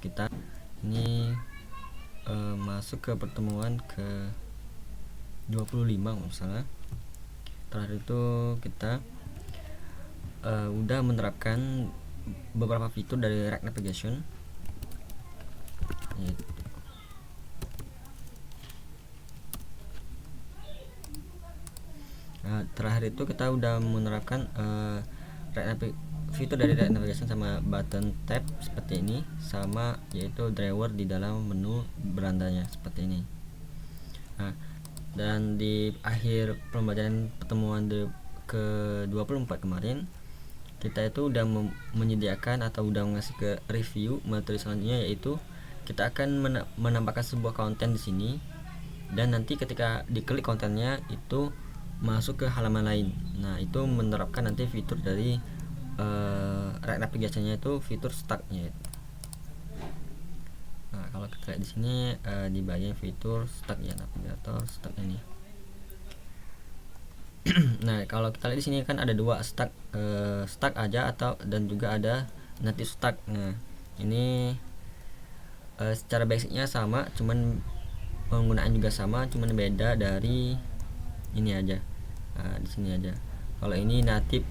kita ini masuk ke pertemuan ke 25 misalnya. Terakhir itu kita udah menerapkan beberapa fitur dari React Navigation. Terakhir itu kita udah menerapkan fitur dari React Navigation sama button tab seperti ini, sama yaitu driver di dalam menu berandanya seperti ini. Dan di akhir pembelajaran pertemuan ke 24 kemarin, kita itu udah menyediakan atau udah ngasih ke review materi selanjutnya, yaitu kita akan menambahkan sebuah konten di sini, dan nanti ketika diklik kontennya itu masuk ke halaman lain. Nah, itu menerapkan nanti fitur dari React Navigation-nya itu fitur stack-nya. Nah, kalau kita lihat di sini di bagian fitur stack ya, navigator stack ini. Nah, kalau kita lihat di sini kan ada dua stack, stack aja atau dan juga ada native stack. Nah, ini secara basicnya sama, cuman penggunaan juga sama, cuman beda dari ini aja. Di sini aja. Kalau ini native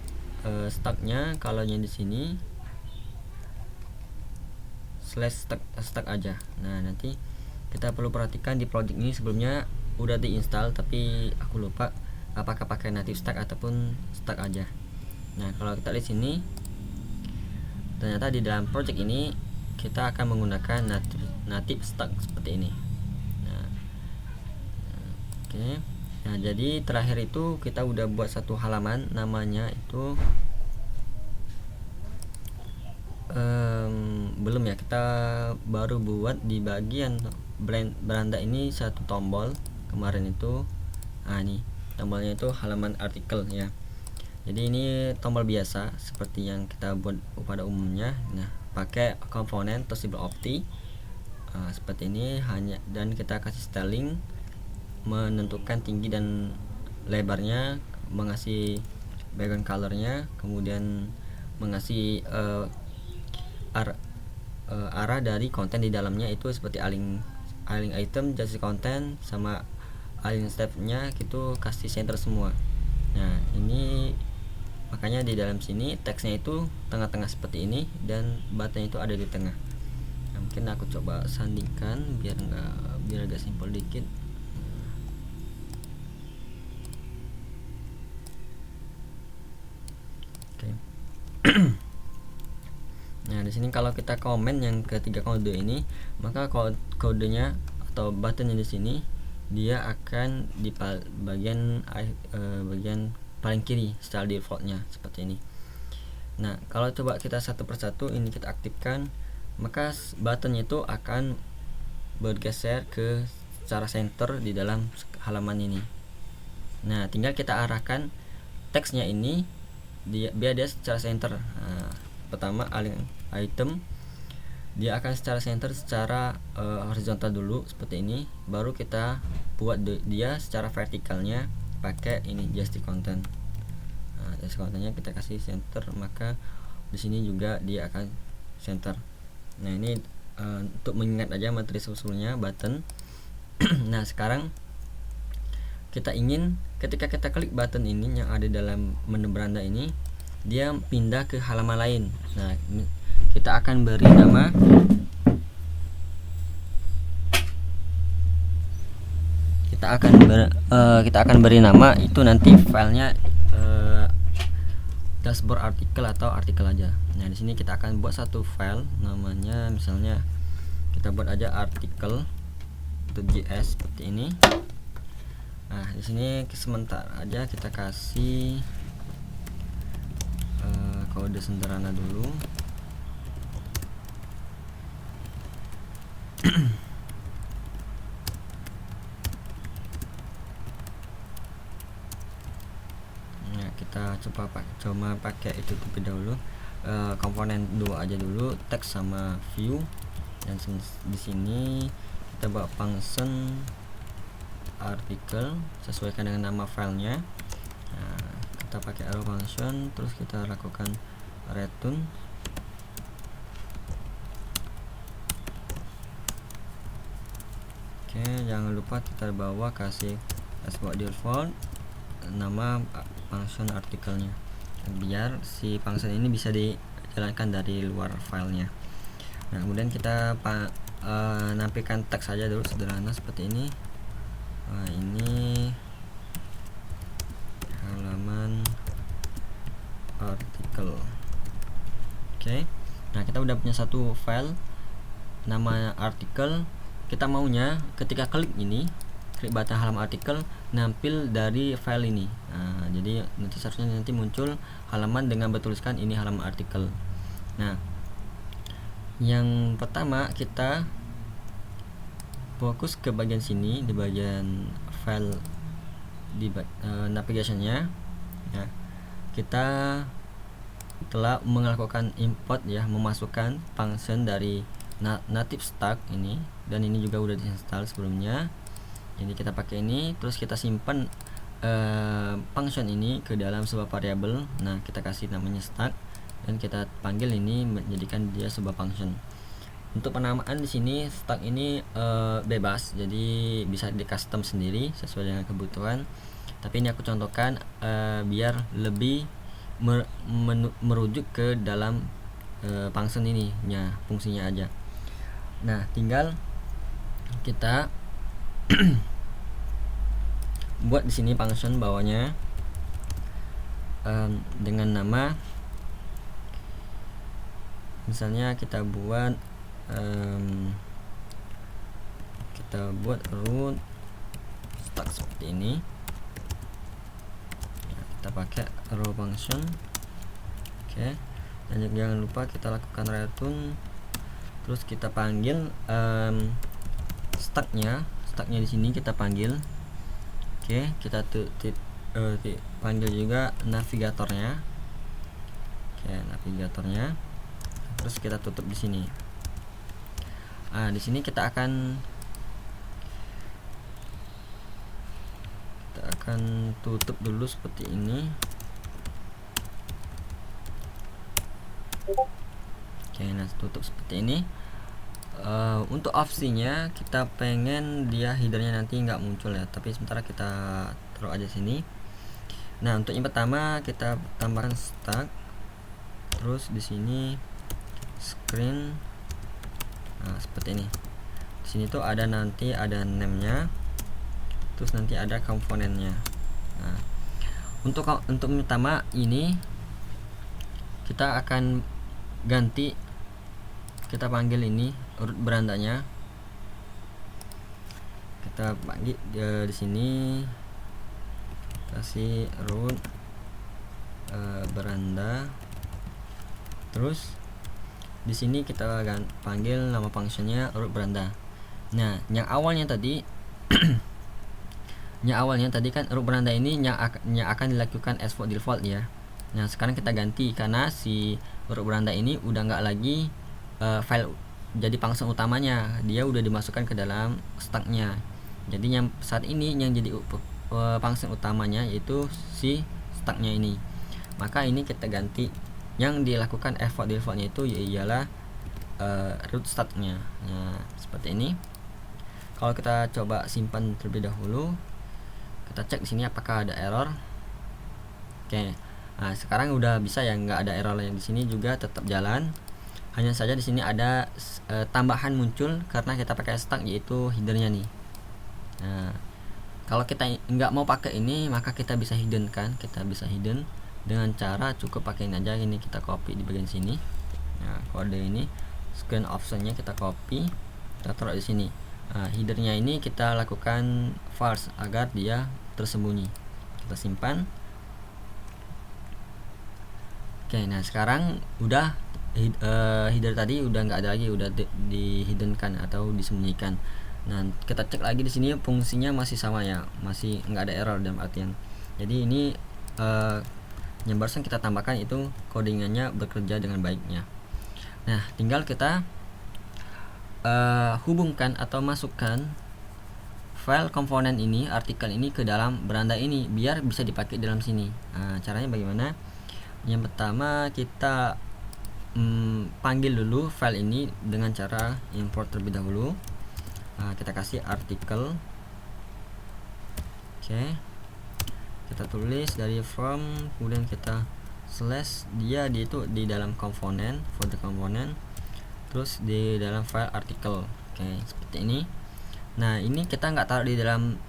stacknya, kalau yang di sini slash stack aja. Nah, nanti kita perlu perhatikan di project ini sebelumnya udah diinstal, tapi aku lupa apakah pakai native stack ataupun stack aja. Nah, kalau kita lihat sini, ternyata di dalam project ini kita akan menggunakan native stack seperti ini. Nah, oke. Nah, jadi terakhir itu kita udah buat satu halaman, namanya itu belum ya, kita baru buat di bagian beranda ini satu tombol kemarin itu. Ini tombolnya itu halaman artikel ya. Jadi ini tombol biasa seperti yang kita buat pada umumnya. Nah, pakai komponen Toshiba Opti seperti ini hanya, dan kita kasih styling, menentukan tinggi dan lebarnya, mengasih background colornya, kemudian mengasih arah dari konten di dalamnya itu seperti align item, just content, sama align step-nya itu kasih center semua. Nah, ini makanya di dalam sini teksnya itu tengah-tengah seperti ini dan button itu ada di tengah. Nah, mungkin aku coba sandingkan biar agak simpel dikit. Oke. Nah, di sini kalau kita komen yang ketiga kode ini, maka kodenya atau buttonnya di sini dia akan di bagian paling kiri secara defaultnya seperti ini. Nah, kalau coba kita satu persatu ini kita aktifkan, maka buttonnya itu akan bergeser ke secara center di dalam halaman ini. Nah, tinggal kita arahkan teksnya ini biar dia secara center. Pertama align item, dia akan secara center secara horizontal dulu seperti ini, baru kita buat dia secara vertikalnya pakai ini just content. Just contentnya kita kasih center, maka di sini juga dia akan center. Nah, ini untuk mengingat aja materi sebelumnya button. Nah, sekarang kita ingin ketika kita klik button ini yang ada dalam menu beranda ini, dia pindah ke halaman lain. Nah, kita akan beri nama kita akan beri nama itu nanti filenya dashboard artikel atau artikel aja. Nah, di sini kita akan buat satu file, namanya misalnya kita buat aja artikel.js seperti ini. Nah, di sini sementara aja kita kasih kode sederhana dulu. Nah, kita coba pakai itu terlebih dahulu. Komponen 2 aja dulu, teks sama view, dan di sini kita bawa function artikel sesuaikan dengan nama filenya. Nah, kita pakai arrow function, terus kita lakukan return. Oke, jangan lupa kita bawa kasih export default nama function artikelnya biar si function ini bisa dijalankan dari luar filenya. Nah, kemudian kita nampilkan teks saja dulu sederhana seperti ini. Ini halaman artikel. Oke. Nah, kita udah punya satu file nama artikel. Kita maunya ketika klik button halaman artikel nampil dari file ini. Nah, jadi seharusnya nanti muncul halaman dengan bertuliskan ini halaman artikel. Nah, yang pertama kita fokus ke bagian sini, di bagian file di navigationnya. Ya, kita telah melakukan import ya, memasukkan function dari native stack ini, dan ini juga udah diinstal sebelumnya. Jadi kita pakai ini, terus kita simpan function ini ke dalam sebuah variabel. Nah, kita kasih namanya stack dan kita panggil ini menjadikan dia sebuah function. Untuk penamaan di sini stack ini bebas, jadi bisa di custom sendiri sesuai dengan kebutuhan. Tapi ini aku contohkan biar lebih merujuk ke dalam function ini ya, fungsinya aja. Nah, tinggal kita buat di sini function bawahnya dengan nama, misalnya kita buat root stack seperti ini. Nah, kita pakai row function. Oke, dan jangan lupa kita lakukan return, terus kita panggil stacknya di sini kita panggil. Oke, kita panggil juga navigatornya. Oke, navigatornya, terus kita tutup di sini. Nah, di sini kita akan tutup dulu seperti ini. Oke, nah tutup seperti ini. Untuk opsinya kita pengen dia headernya nanti nggak muncul ya, tapi sementara kita taruh aja sini. Nah, untuk yang pertama kita tambahkan stack, terus di sini screen. Nah, seperti ini. Di sini tuh nanti ada name-nya, terus nanti ada komponennya. Nah, untuk pertama ini kita akan ganti, kita panggil ini root berandanya. Kita panggil di sini kasih root beranda, terus di sini kita panggil nama functionnya root beranda. Nah, yang awalnya tadi kan root beranda ini yang akan dilakukan export default ya. Nah, sekarang kita ganti karena si root beranda ini udah nggak lagi file jadi function utamanya, dia udah dimasukkan ke dalam stacknya. Jadi yang saat ini yang jadi function utamanya yaitu si stacknya ini. Maka ini kita ganti, yang dilakukan export defaultnya itu ialah root stacknya. Nah, seperti ini. Kalau kita coba simpan terlebih dahulu, kita cek di sini apakah ada error. Oke. Nah, sekarang udah bisa ya, nggak ada error. Yang di sini juga tetap jalan. Hanya saja di sini ada tambahan muncul karena kita pakai stack, yaitu headernya nih. Nah, kalau kita nggak mau pakai ini, maka kita bisa hidden kan. Kita bisa hidden dengan cara cukup pakai ini aja. Ini kita copy di bagian sini. Nah, kode ini screen optionnya kita copy, kita taruh di sini. Nah, headernya ini kita lakukan false agar dia tersembunyi. Kita simpan. Oke, nah sekarang udah header tadi udah nggak ada lagi, udah di hidden kan atau disembunyikan. Nah, kita cek lagi di sini fungsinya masih sama ya, masih nggak ada error dalam artian. Jadi ini yang barusan kita tambahkan itu codingannya bekerja dengan baiknya. Nah, tinggal kita hubungkan atau masukkan file komponen ini, artikel ini ke dalam beranda ini biar bisa dipakai dalam sini. Nah, caranya bagaimana? Yang pertama kita panggil dulu file ini dengan cara import terlebih dahulu. kita kasih artikel. Oke, kita tulis dari from, kemudian kita slash, dia itu di dalam komponen, folder komponen, terus di dalam file artikel. Oke, seperti ini. Nah, ini kita nggak taruh di dalam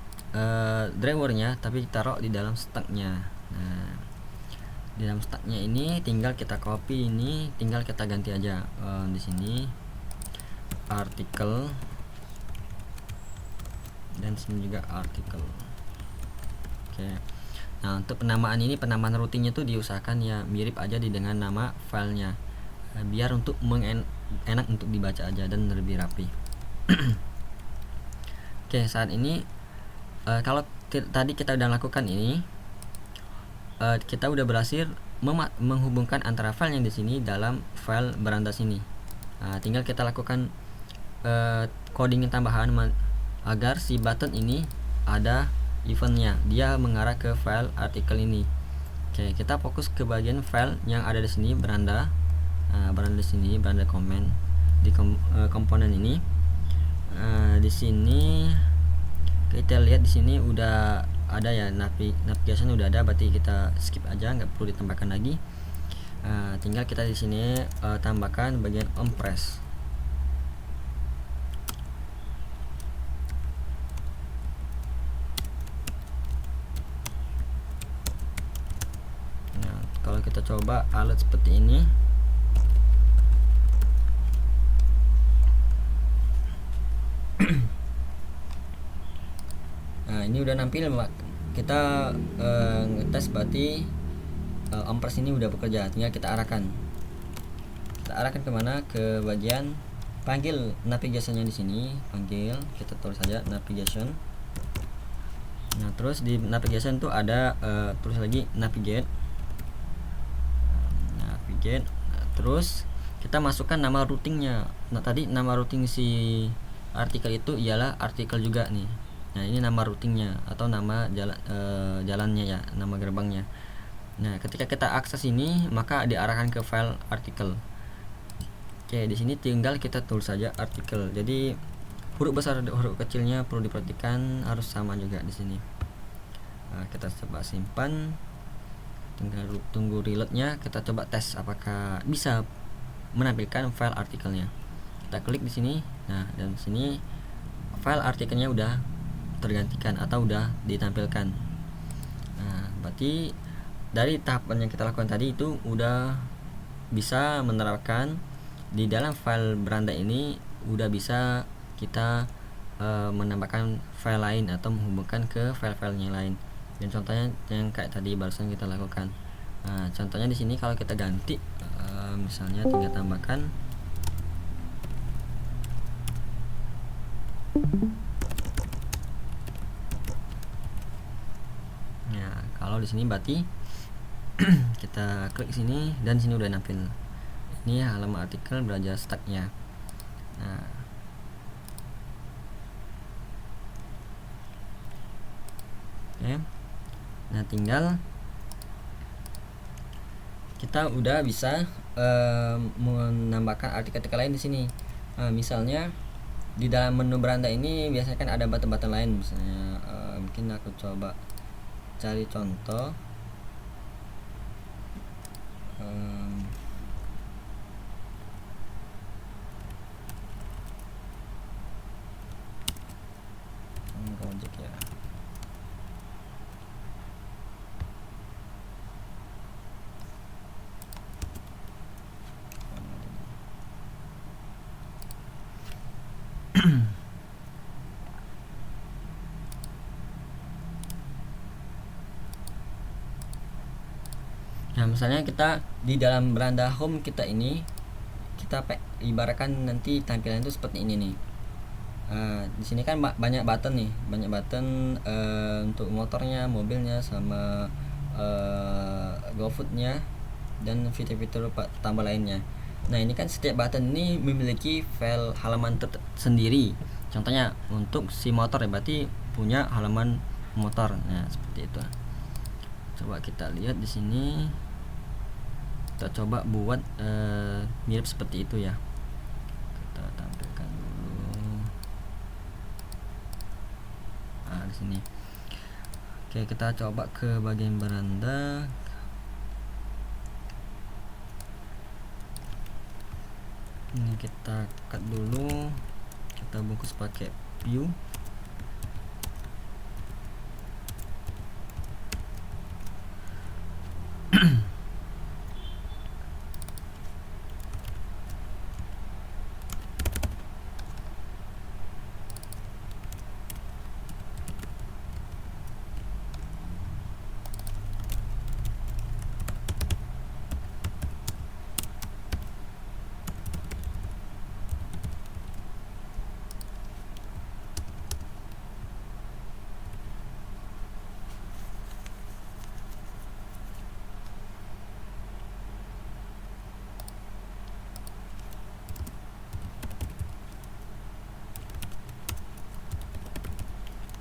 drivernya, tapi taruh di dalam stacknya. Nah, di dalam stacknya ini tinggal kita copy, ini tinggal kita ganti aja di sini artikel, dan sini juga artikel. Oke. Nah, untuk penamaan ini, penamaan rutinnya tuh diusahakan ya mirip aja dengan nama filenya, biar untuk enak untuk dibaca aja dan lebih rapi. Oke, saat ini kalau tadi kita udah lakukan ini, kita udah berhasil menghubungkan antara file yang di sini dalam file beranda sini. Tinggal kita lakukan coding tambahan agar si button ini ada eventnya, dia mengarah ke file artikel ini. Oke, kita fokus ke bagian file yang ada di sini, beranda. Beranda di sini, beranda komen di komponen ini. Di sini kita lihat di sini udah ada ya, navigation udah ada, berarti kita skip aja, nggak perlu ditambahkan lagi. Tinggal kita di sini tambahkan bagian onPress. Nah, kalau kita coba alert seperti ini, nah ini udah nampil. Kita ngetes berarti onPress ini udah bekerja. Tinggal kita arahkan kemana, ke bagian panggil navigationnya di sini, panggil, kita tulis saja navigation. Nah, terus di navigation tuh ada tulis lagi navigate. Nah, terus kita masukkan nama routingnya. Nah, tadi nama routing si artikel itu ialah artikel juga nih. Nah, ini nama routingnya atau nama jalannya ya, nama gerbangnya. Nah, ketika kita akses ini, maka diarahkan ke file artikel. Oke, di sini tinggal kita tulis saja artikel. Jadi huruf besar dan huruf kecilnya perlu diperhatikan, harus sama juga di sini. Nah, kita coba simpan, tinggal tunggu reloadnya. Kita coba tes apakah bisa menampilkan file artikelnya. Kita klik di sini. Nah, dan sini file artikelnya udah tergantikan atau udah ditampilkan. Nah, berarti dari tahapan yang kita lakukan tadi itu udah bisa menerapkan di dalam file beranda ini, udah bisa kita menambahkan file lain atau menghubungkan ke file-filenya lain. Dan contohnya yang kayak tadi barusan kita lakukan. Nah, contohnya di sini kalau kita ganti, misalnya tinggal tambahkan kalau di sini berarti kita klik sini dan sini udah nampil. Ini halaman artikel belajar stacknya. Nah, oke. Nah, tinggal kita udah bisa menambahkan artikel-artikel lain di sini. Misalnya di dalam menu beranda ini biasanya kan ada button-button lain. Misalnya mungkin aku coba cari contoh. Project ya. Nah, misalnya kita di dalam beranda home kita ini, kita ibaratkan nanti tampilan itu seperti ini nih. Di sini kan banyak button nih, untuk motornya, mobilnya, sama GoFood-nya dan fitur-fitur tambah lainnya. Nah, ini kan setiap button ini memiliki file halaman sendiri. Contohnya untuk si motor ya, berarti punya halaman motor. Nah, seperti itu. Coba kita lihat di sini. Kita coba buat mirip seperti itu ya. Kita tampilkan dulu. di sini. Oke, kita coba ke bagian beranda. Ini kita cut dulu, kita bungkus pakai view.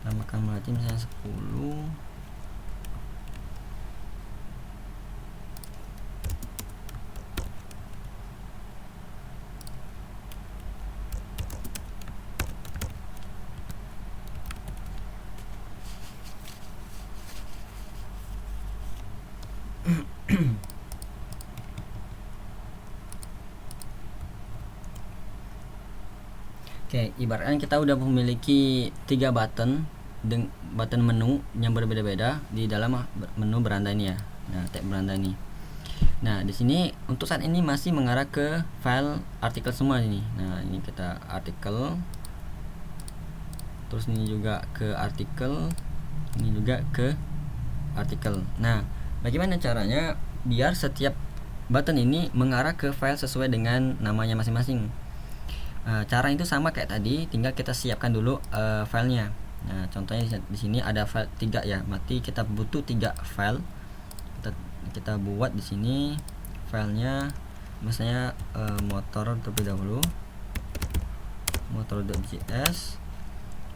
Tambahkan margin misalnya 10. Oke, ibaratnya kita udah memiliki 3 button button menu yang berbeda-beda di dalam menu beranda ini ya. Nah, tab beranda ini. Nah, di sini untuk saat ini masih mengarah ke file artikel semua ini. Nah, ini kita artikel. Terus ini juga ke artikel. Ini juga ke artikel. Nah, bagaimana caranya biar setiap button ini mengarah ke file sesuai dengan namanya masing-masing? Cara itu sama kayak tadi, tinggal kita siapkan dulu filenya. Nah, contohnya di sini ada file 3 ya, berarti kita butuh 3 file. Kita buat di sini filenya, misalnya motor terlebih dahulu, motor.js.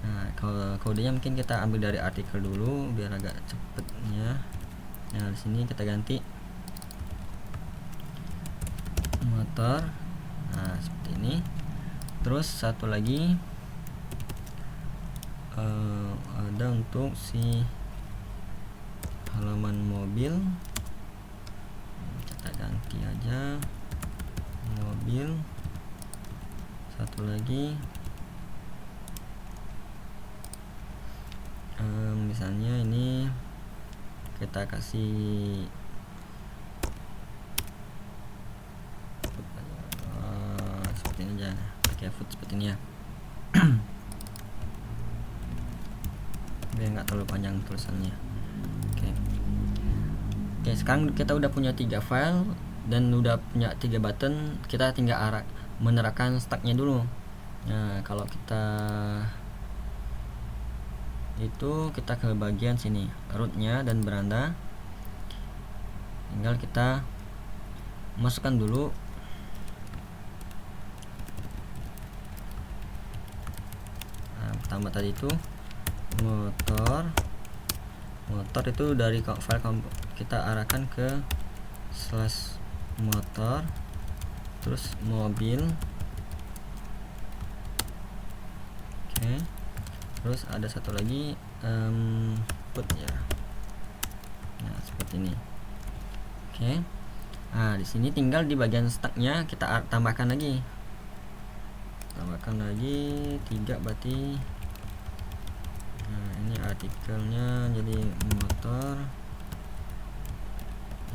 Nah, kalau kodenya mungkin kita ambil dari artikel dulu biar agak cepetnya. Nah, di sini kita ganti motor. Nah, seperti ini. Terus satu lagi ada untuk si halaman mobil, kita ganti aja mobil. Satu lagi misalnya ini kita kasih seperti ini aja, pakai food seperti ini ya. Biar nggak terlalu panjang tulisannya. Oke, sekarang kita udah punya 3 file dan udah punya 3 button. Kita tinggal menerapkan stacknya dulu. Nah, kalau kita ke bagian sini, rootnya dan beranda, tinggal kita masukkan dulu pertama tadi itu motor itu dari file kita arahkan ke /motor, terus mobil. Oke, terus ada satu lagi put ya. Nah, seperti ini. Oke. Nah, di sini tinggal di bagian stacknya kita tambahkan lagi 3 berarti. Nah, ini artikelnya jadi motor,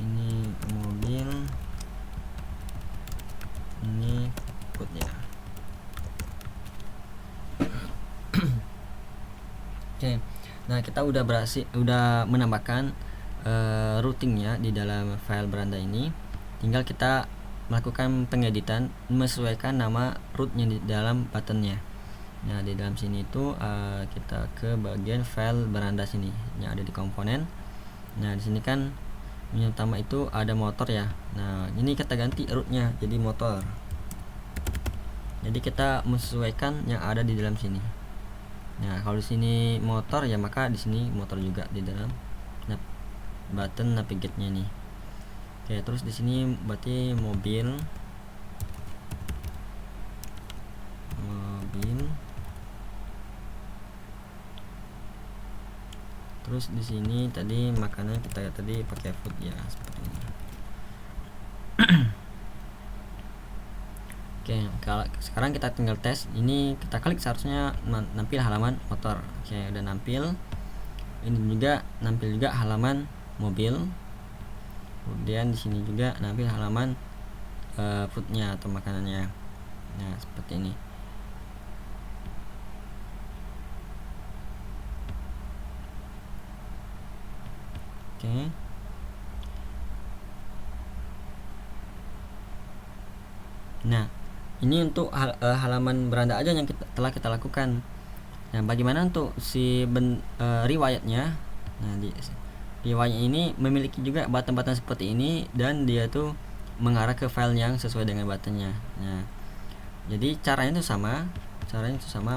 ini mobil, ini putnya. Oke. Nah, kita udah menambahkan routingnya di dalam file beranda ini. Tinggal kita melakukan pengeditan, menyesuaikan nama rootnya di dalam buttonnya. Nah, di dalam sini itu kita ke bagian file beranda sini yang ada di komponen. Nah, di sini kan yang utama itu ada motor ya. Nah, ini kita ganti rootnya jadi motor. Jadi kita menyesuaikan yang ada di dalam sini. Nah, kalau di sini motor ya, maka di sini motor juga di dalam button navigate-nya nih. Oke, terus di sini berarti mobil. Terus di sini tadi makanan kita tadi pakai food ya, seperti ini. Oke, kalau sekarang kita tinggal tes. Ini kita klik seharusnya nampil halaman motor. Oke, udah nampil. Ini juga nampil juga halaman mobil. Kemudian di sini juga nampil halaman foodnya atau makanannya. Nah, seperti ini. Oke. Nah, ini untuk halaman beranda aja yang telah kita lakukan. Nah, bagaimana untuk si riwayatnya? Nah, riwayat ini memiliki juga button-button seperti ini, dan dia tuh mengarah ke file yang sesuai dengan buttonnya. Nah, jadi caranya itu sama.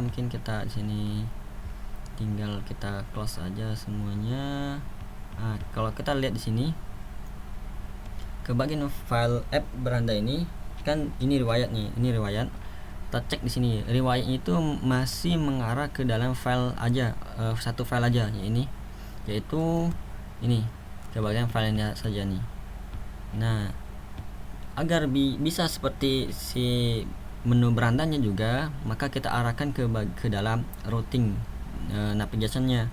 Mungkin kita di sini tinggal kita close aja semuanya. Nah, kalau kita lihat di sini ke bagian file app beranda ini, kan ini riwayat nih, ini riwayat. Kita cek di sini, riwayatnya itu masih mengarah ke dalam file aja, satu file aja ya, ini yaitu ini, ke bagian filenya saja nih. Nah, agar bisa seperti si menu berandanya juga, maka kita arahkan ke dalam routing navigation-nya.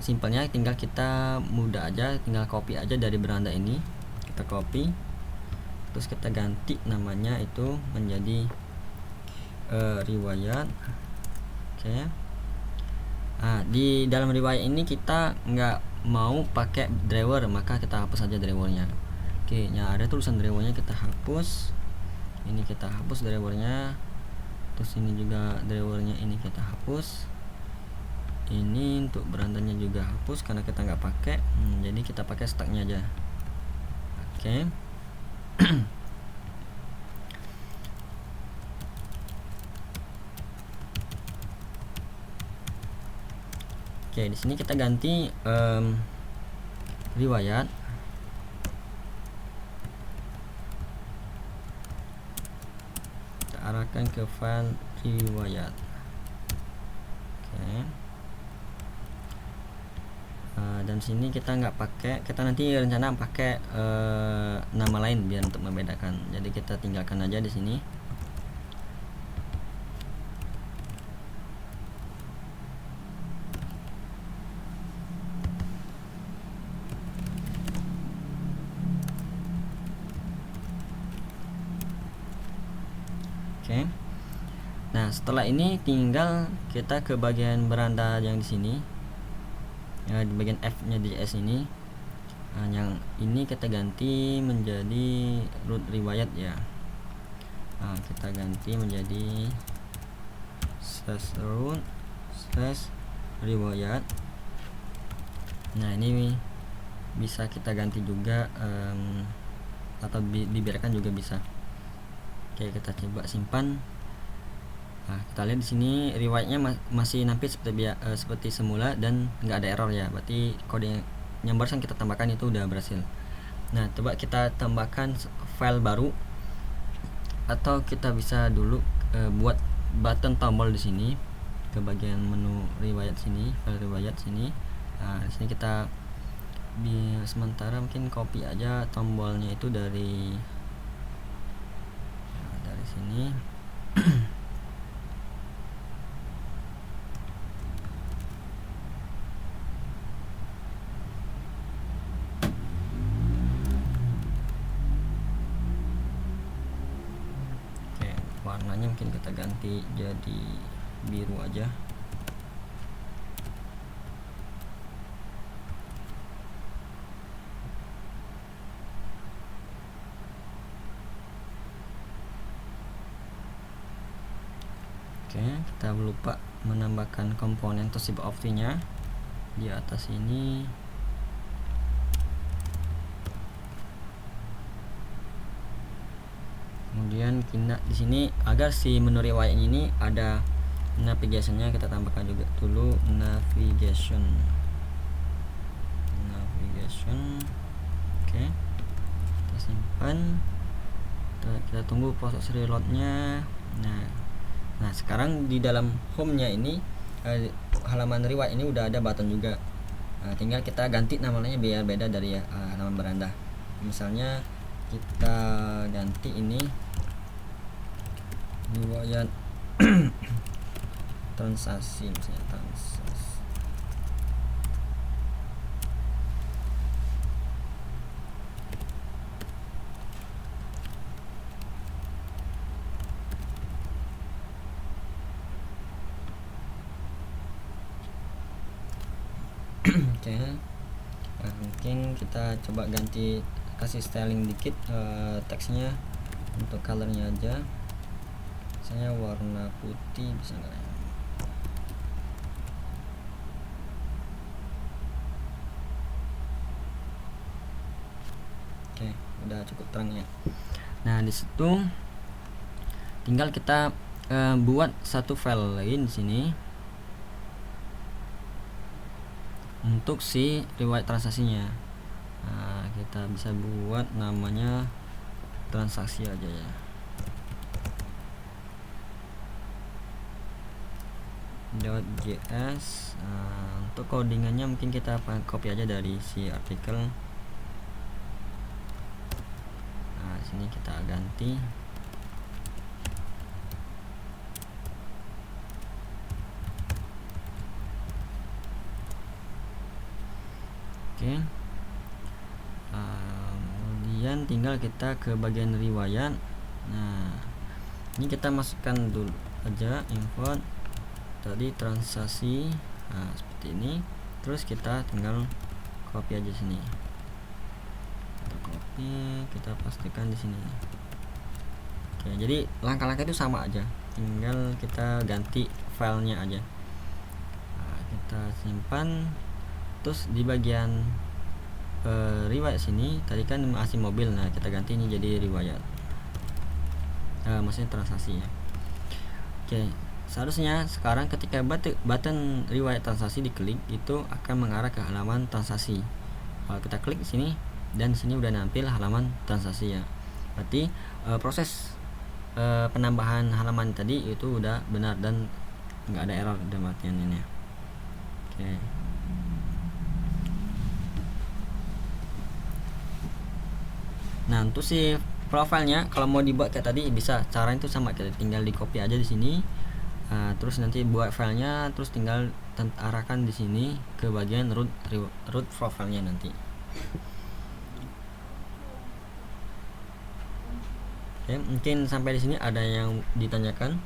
Simpelnya tinggal kita mudah aja, tinggal copy aja dari beranda ini, kita copy, terus kita ganti namanya itu menjadi riwayat. Oke. Nah, di dalam riwayat ini kita nggak mau pakai driver, maka kita hapus aja drivernya. Oke, ya ada tulisan drivernya, kita hapus. Ini kita hapus drivernya. Terus ini juga drivernya, ini kita hapus. Ini untuk berandanya juga hapus karena kita nggak pakai. Jadi kita pakai stoknya aja. Oke. Oke, di sini kita ganti riwayat. Kita arahkan ke file riwayat. Oke. Dan sini kita nggak pakai, kita nanti rencana pakai nama lain biar untuk membedakan. Jadi kita tinggalkan aja di sini. Oke. Nah, setelah ini tinggal kita ke bagian beranda yang di sini. Ya, di bagian F-nya di S ini. Nah, yang ini kita ganti menjadi root riwayat ya. Nah, kita ganti menjadi /root /riwayat. Nah, ini bisa kita ganti juga atau dibiarkan juga bisa. Oke, kita coba simpan. Nah, kita lihat di sini riwayatnya masih nampil seperti semula dan nggak ada error ya. Berarti kode yang barusan kita tambahkan itu udah berhasil. Nah, coba kita tambahkan file baru, atau kita bisa dulu buat button tombol di sini ke bagian menu riwayat sini, file riwayat sini. Nah, di sini kita sementara mungkin copy aja tombolnya itu dari sini. Oke, warnanya mungkin kita ganti jadi biru aja. Oke, kita lupa menambahkan komponen Toshiba Opti-nya di atas ini. Kemudian kita di sini agar si menu riwayat ini ada navigation-nya, kita tambahkan juga dulu navigation. Oke, kita simpan. Kita tunggu proses reload-nya. Nah, sekarang di dalam home-nya ini halaman riwayat ini udah ada button juga. Tinggal kita ganti namanya biar beda dari halaman beranda. Misalnya kita ganti ini riwayat transaksi, misalnya transaksi. Oke. Mungkin kita coba ganti, kasih styling dikit teksnya, untuk colornya aja misalnya warna putih, bisa nggak ya? Oke, udah cukup terang ya. Nah, di situ tinggal kita buat satu file lain di sini untuk si riwayat transaksinya. Nah, kita bisa buat namanya transaksi aja ya. .js. Untuk codingannya mungkin kita copy aja dari si artikel. Nah, sini kita ganti. Oke. Kemudian tinggal kita ke bagian riwayat. Nah, ini kita masukkan dulu aja import tadi transaksi. Nah, seperti ini. Terus kita tinggal copy aja sini. Kita copy, kita pastikan di sini. Oke, jadi langkah-langkah itu sama aja. Tinggal kita ganti filenya aja. Nah, kita simpan. Terus di bagian riwayat sini tadi kan masih mobil. Nah, kita ganti ini jadi riwayat. Maksudnya transaksi ya. Oke. Seharusnya sekarang ketika button riwayat transaksi diklik, itu akan mengarah ke halaman transaksi. Kalau kita klik sini, dan sini udah nampil halaman transaksi ya. Berarti proses penambahan halaman tadi itu udah benar dan nggak ada error dalam artian ini ya. Oke. Nah, untuk si profilnya kalau mau dibuat kayak tadi bisa, cara itu sama, kita tinggal di copy aja di sini. Terus nanti buat filenya, terus tinggal arahkan di sini ke bagian root profilnya nanti. Oke, mungkin sampai di sini ada yang ditanyakan.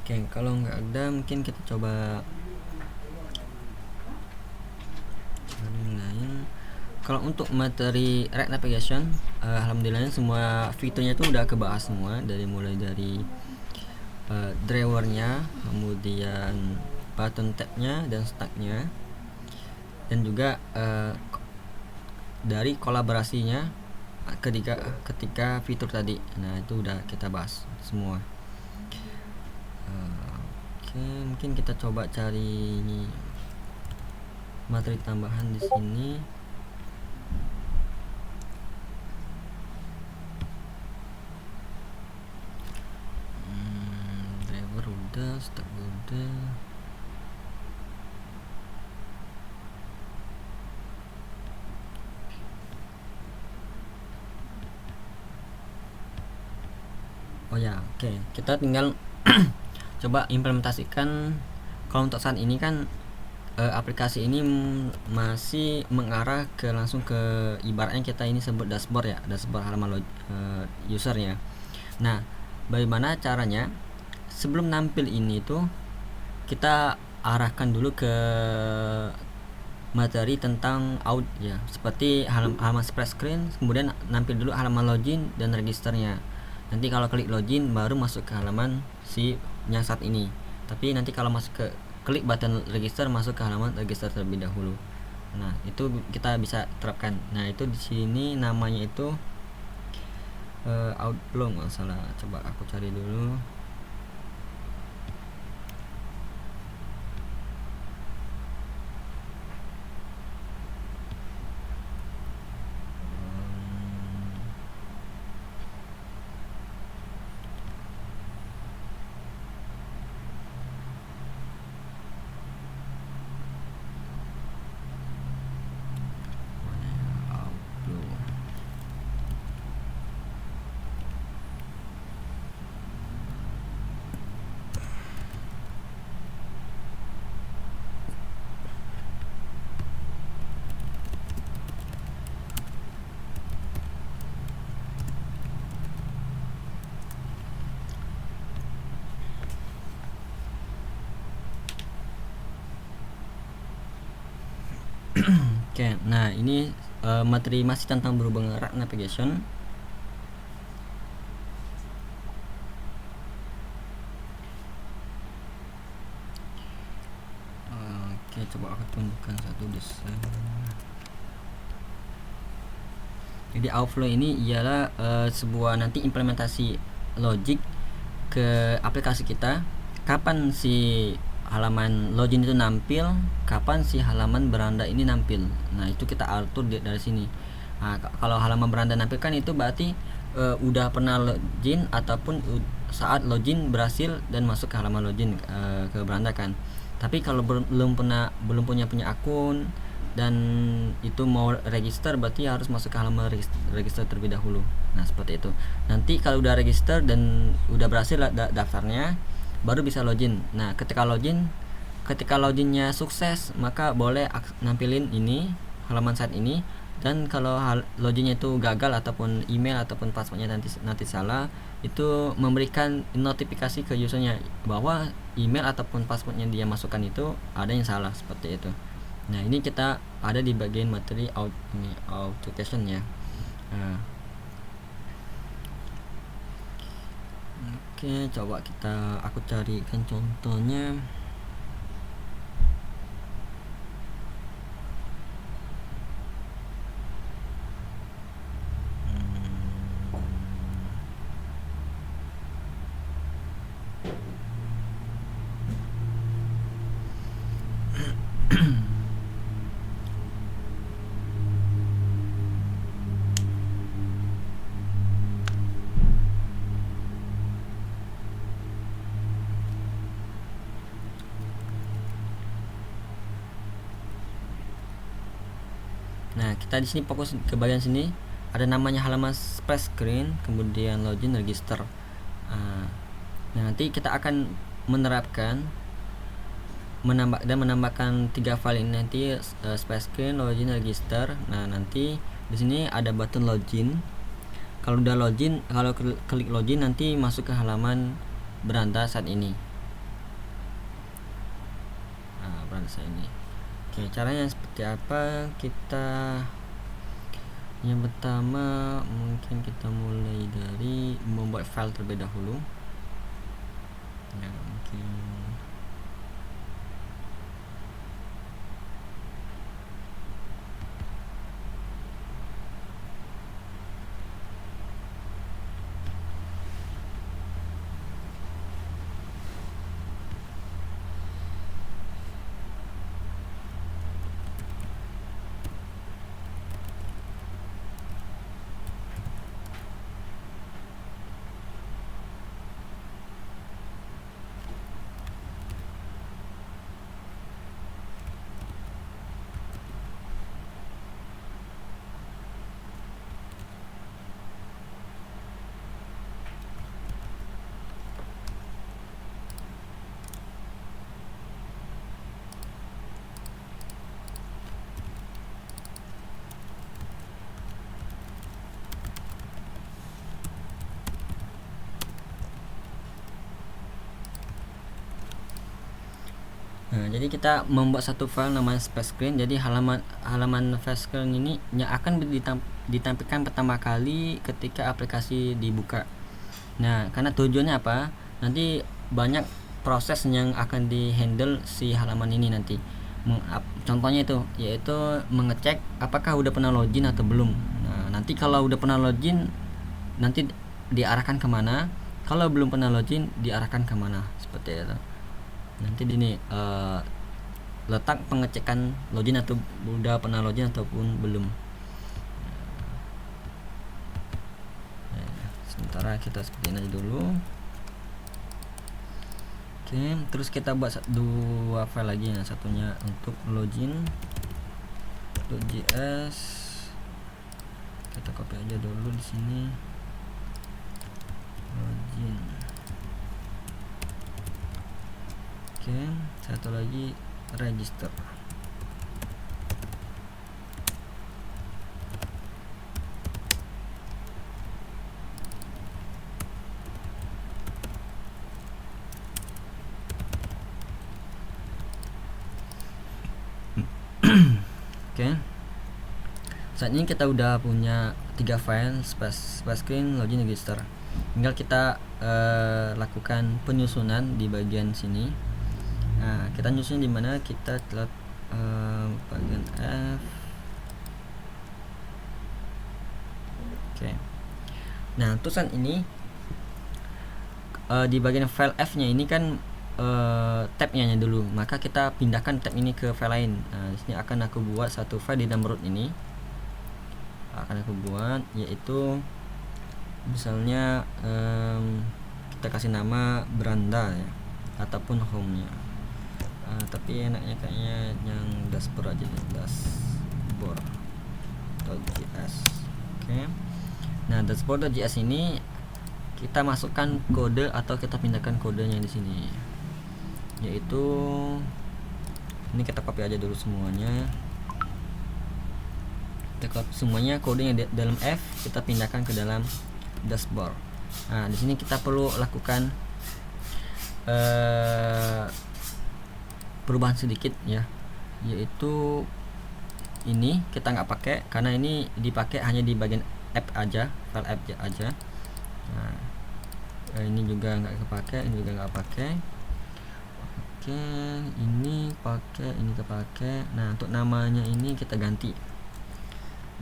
Oke, kalau nggak ada mungkin kita coba lain. Kalau untuk materi React Navigation, alhamdulillah semua fiturnya itu udah kebahas semua, mulai dari drivernya, kemudian button tabnya dan stacknya, dan juga dari kolaborasinya ketika fitur tadi. Nah, itu udah kita bahas semua. Oke, mungkin kita coba cari materi tambahan di sini. Driver udah, stack udah. Oh ya, oke. Kita tinggal coba implementasikan. Kalau untuk saat ini kan aplikasi ini masih mengarah ke langsung ke, ibaratnya kita ini sebut dashboard ya, dashboard halaman usernya. Nah, bagaimana caranya? Sebelum nampil ini tuh kita arahkan dulu ke materi tentang out ya, seperti halaman splash screen, kemudian nampil dulu halaman login dan registernya. Nanti kalau klik login baru masuk ke halaman si yang saat ini. Tapi nanti kalau masuk ke klik button register, masuk ke halaman register terlebih dahulu. Nah, itu kita bisa terapkan. Nah, itu di sini namanya itu Outflow nggak salah. Coba aku cari dulu. Oke, nah ini materi masih tentang berhubungan erat navigation. Oke, coba aku tunjukkan satu desain. Jadi Outflow ini ialah sebuah nanti implementasi logic ke aplikasi kita. Kapan si halaman login itu nampil, kapan si halaman beranda ini nampil. Nah, itu kita atur dari sini. Nah, kalau halaman beranda nampil kan itu berarti udah pernah login ataupun saat login berhasil dan masuk ke halaman login ke beranda kan. Tapi kalau belum punya akun dan itu mau register, berarti harus masuk ke halaman register terlebih dahulu. Nah, seperti itu. Nanti kalau udah register dan udah berhasil daftarnya, baru bisa login. Nah, ketika loginnya sukses, maka boleh nampilin ini halaman saat ini. Dan kalau loginnya itu gagal ataupun email ataupun passwordnya nanti salah, itu memberikan notifikasi ke usernya bahwa email ataupun passwordnya dia masukkan itu ada yang salah, seperti itu. Nah, ini kita ada di bagian materi authentication ya. Nah, oke, coba aku carikan contohnya. Nah, kita di sini fokus ke bagian sini. Ada namanya halaman splash screen, kemudian login register. Nah, nanti kita akan menambahkan 3 file ini nanti, splash screen, login, register. Nah, nanti di sini ada button login. Kalau udah login, kalau klik login nanti masuk ke halaman beranda saat ini. Nah, beranda saat ini. Oke, caranya seperti apa? Yang pertama mungkin kita mulai dari membuat file terlebih dahulu. Ya, mungkin Nah, jadi kita membuat satu file namanya splash screen. Jadi halaman flash screen ini yang akan ditampilkan pertama kali ketika aplikasi dibuka. Nah, karena tujuannya apa? Nanti banyak proses yang akan dihandle si halaman ini nanti. contohnya itu yaitu mengecek apakah udah pernah login atau belum. Nah, nanti kalau udah pernah login nanti diarahkan kemana, kalau belum pernah login diarahkan kemana, seperti itu. Nanti ini letak pengecekan login atau udah pernah login ataupun belum. Sementara kita seperti ini aja dulu. Oke, terus kita buat dua file lagi, yang satunya untuk login.js. Kita copy aja dulu di sini. Login. Oke, satu lagi register. Oke. Saat ini kita udah punya 3 file, splash screen, login, register. Tinggal kita lakukan penyusunan di bagian sini. Nah, kita nyusun di mana? Kita telah bagian F. Oke. Nah, tulisan ini di bagian file F-nya ini kan tabnya dulu, maka kita pindahkan tab ini ke file lain. Nah, di sini akan aku buat satu file di dalam root ini. Akan aku buat yaitu misalnya kita kasih nama beranda ya, ataupun home-nya. Tapi enaknya kayaknya yang dashboard aja deh, dashboard.js. Oke. Nah, dashboard.js ini kita masukkan kode atau kita pindahkan kodenya di sini. Yaitu ini kita copy aja dulu semuanya. Kita copy semuanya kodenya dalam F, kita pindahkan ke dalam dashboard. Nah, di sini kita perlu lakukan perubahan sedikit ya, yaitu ini kita nggak pakai karena ini dipakai hanya di bagian app aja, file app aja. Nah, ini juga nggak kepake, ini juga nggak pakai. Oke, ini pakai, ini kepake. Nah, untuk namanya ini kita ganti,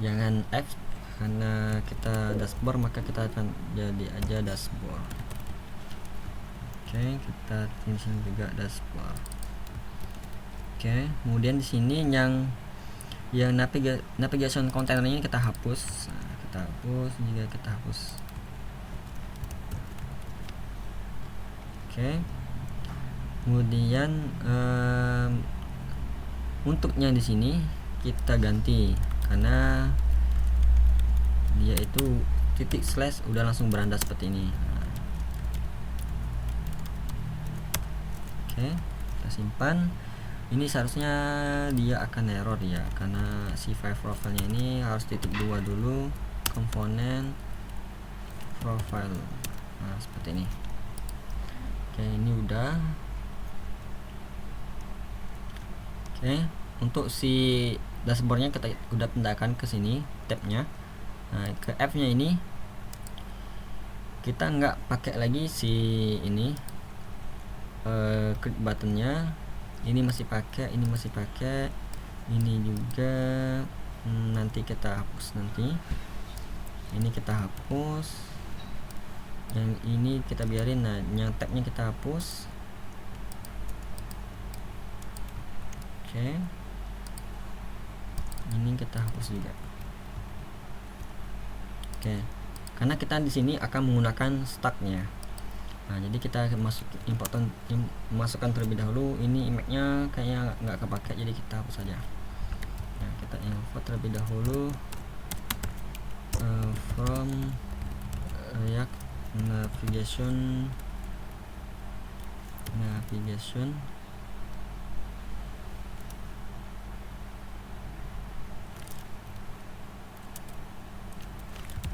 jangan app karena kita dashboard, maka kita akan jadi aja dashboard. Oke, kita sini juga dashboard. Oke, kemudian di sini yang navigation container ini kita hapus. Nah, kita hapus, juga kita hapus. Oke. Kemudian untuknya di sini kita ganti karena dia itu titik slash udah langsung beranda seperti ini. Nah. Oke, kita simpan. Ini seharusnya dia akan error ya, karena si file profile-nya ini harus titik 2 dulu, komponen profile. Nah, seperti ini. Oke, ini udah. Oke, untuk si dashboardnya kita udah pindahkan ke sini tabnya. Nah, ke F-nya ini kita nggak pakai lagi si ini klik buttonnya. Ini masih pakai, ini masih pakai, ini juga nanti kita hapus nanti. Ini kita hapus, yang ini kita biarin. Nah, yang tabnya kita hapus. Oke, ini kita hapus juga. Oke, karena kita di sini akan menggunakan stacknya. Nah, jadi kita masukkan terlebih dahulu. Ini image-nya kayaknya nggak kepake, jadi kita hapus saja. Nah, kita import terlebih dahulu from React navigation.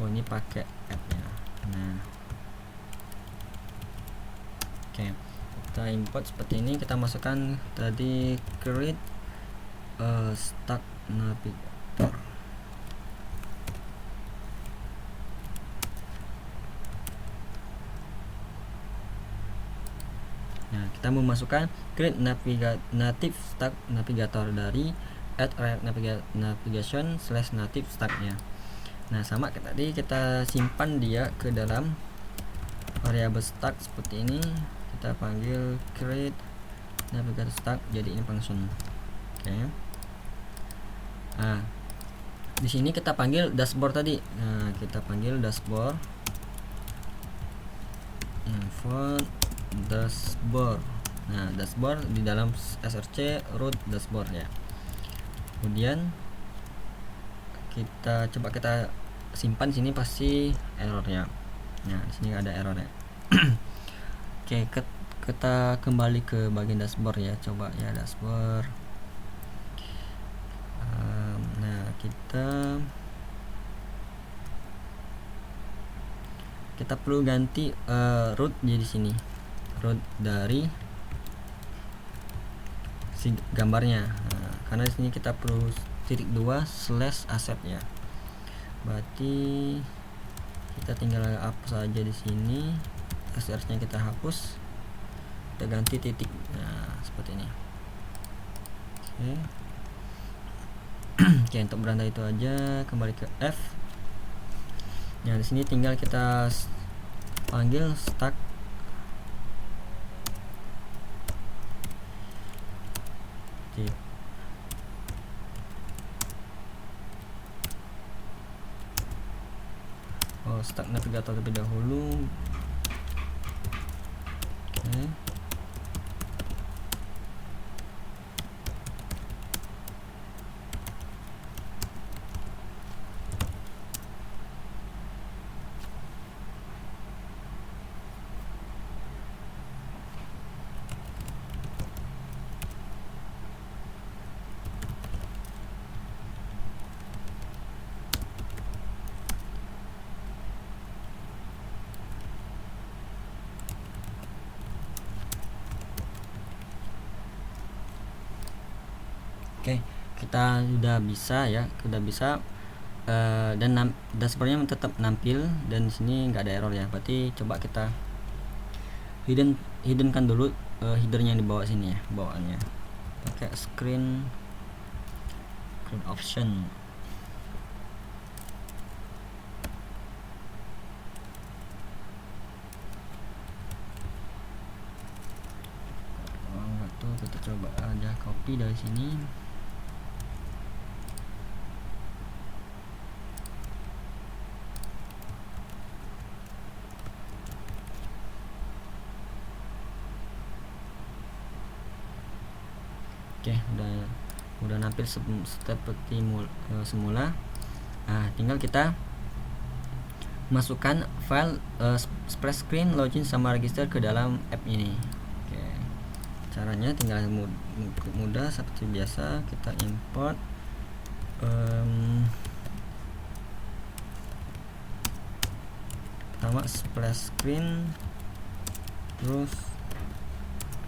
Oh, ini pakai app-nya. Nah, oke, kita import seperti ini. Kita masukkan tadi create stack navigator. Nah, kita memasukkan create native stack navigator dari add navigation / native stack-nya. Nah, sama kayak tadi, kita simpan dia ke dalam variable stack seperti ini. Kita panggil create navigator stack, jadi ini function. Oke. Nah, di sini kita panggil dashboard tadi. Nah, kita panggil dashboard info dashboard. Nah, dashboard di dalam src root dashboard ya. Kemudian kita coba kita simpan sini, pasti errornya. Nah, di sini ada errornya. Oke, kita kembali ke bagian dashboard ya. Coba ya dashboard. Nah, kita perlu ganti root di sini, root dari si gambarnya. Nah, karena di sini kita perlu /2/asset ya. Berarti kita tinggal hapus saja di sini, src-nya kita hapus, kita ganti titik. Nah, seperti ini. Oke. Oke, untuk beranda itu aja. Kembali ke F. Nah, di sini tinggal kita panggil stack stack navigator terlebih dahulu. Oke. Oke, kita sudah bisa ya, dan dashboardnya tetap nampil, dan di sini nggak ada error ya. Berarti coba kita hiddenkan dulu headernya di bawah sini ya, bawaannya pakai screen option. Kita coba aja copy dari sini. Oke, udah nampil seperti semula. Nah, tinggal kita masukkan file splash screen, login sama register ke dalam app ini. Oke, caranya tinggal mudah seperti biasa. Kita import pertama splash screen, terus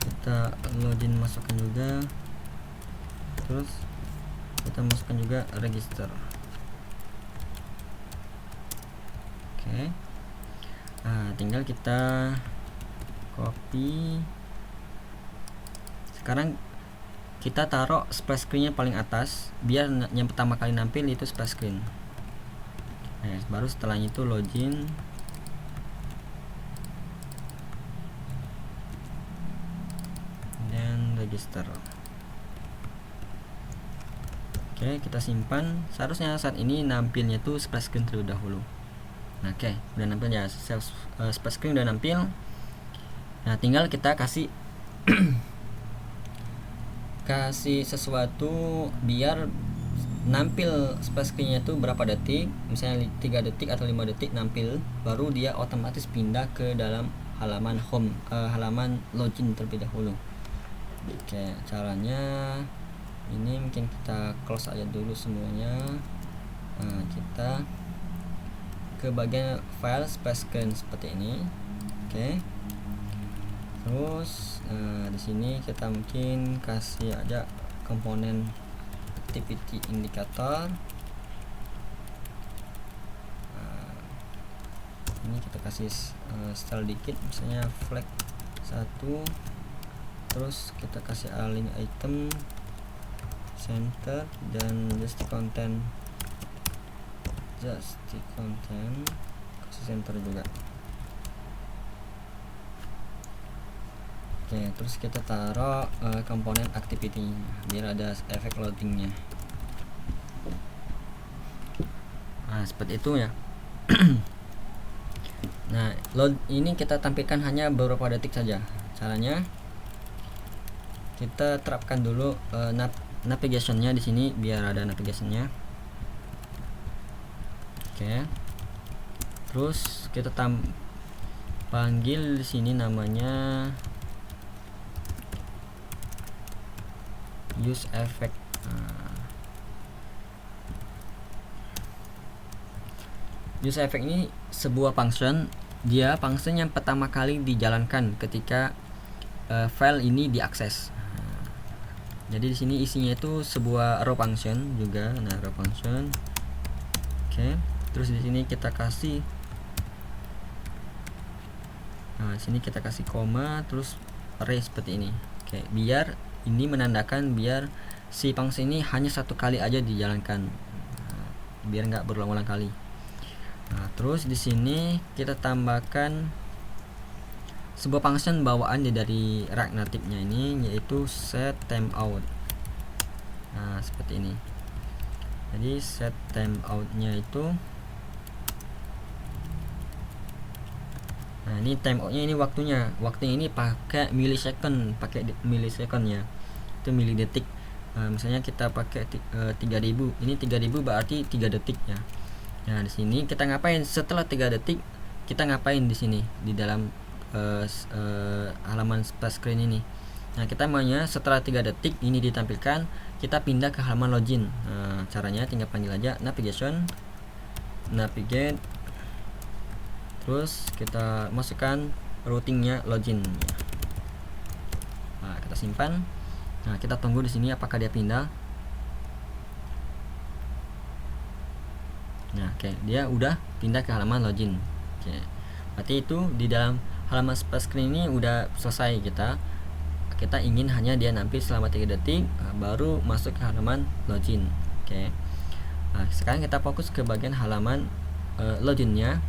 kita login masukkan juga, terus kita masukkan juga register. Oke. Nah, tinggal kita copy. Sekarang kita taruh splash screen-nya paling atas, biar yang pertama kali nampil itu splash screen. Nah, baru setelahnya itu login, dan register. Oke, kita simpan. Seharusnya saat ini nampilnya tuh splash screen terlebih dahulu. Nah, oke, udah nampil ya, splash screen udah nampil. Nah, tinggal kita kasih sesuatu biar nampil splash screen-nya tuh berapa detik, misalnya 3 detik atau 5 detik nampil, baru dia otomatis pindah ke dalam halaman home, halaman login terlebih dahulu. Oke, caranya ini mungkin kita close aja dulu semuanya. Nah, kita ke bagian file splash screen seperti ini. Oke. Terus di sini kita mungkin kasih aja komponen activity indicator. Ini kita kasih style dikit, misalnya flag 1 terus kita kasih align item center dan just content kasih center juga. Oke, terus kita taruh komponen activity biar ada efek loadingnya. Nah, seperti itu ya. Nah, load ini kita tampilkan hanya beberapa detik saja. Caranya kita terapkan dulu navigationnya di sini biar ada navigationnya. Oke. Terus kita panggil di sini namanya use effect. Use effect ini sebuah function, dia function yang pertama kali dijalankan ketika file ini diakses. Jadi di sini isinya itu sebuah raw function juga. Nah, raw function. Oke. Terus di sini kita kasih di sini kita kasih koma terus array seperti ini. Oke, biar ini menandakan biar si function ini hanya satu kali aja dijalankan. Biar nggak berulang-ulang kali. Nah, terus di sini kita tambahkan sebuah function bawaan dari React Native-nya ini, yaitu set timeout. Nah, seperti ini. Jadi set timeout-nya itu, nah ini timeout-nya ini waktunya ini pakai millisecond, ya, itu milidetik. Misalnya kita pakai 3000, ini 3000 berarti 3 detik ya. Nah, di sini kita ngapain setelah 3 detik? Kita ngapain di sini di dalam halaman splash screen ini? Nah, kita maunya setelah 3 detik ini ditampilkan, kita pindah ke halaman login. Nah, caranya tinggal panggil aja navigate, terus kita masukkan routingnya login. Nah, kita simpan. Nah, kita tunggu di sini apakah dia pindah. Nah, oke, dia udah pindah ke halaman login. Oke. Berarti itu di dalam halaman splash screen ini udah selesai kita ingin hanya dia nampil selama 3 detik baru masuk ke halaman login. Oke. Nah, sekarang kita fokus ke bagian halaman loginnya.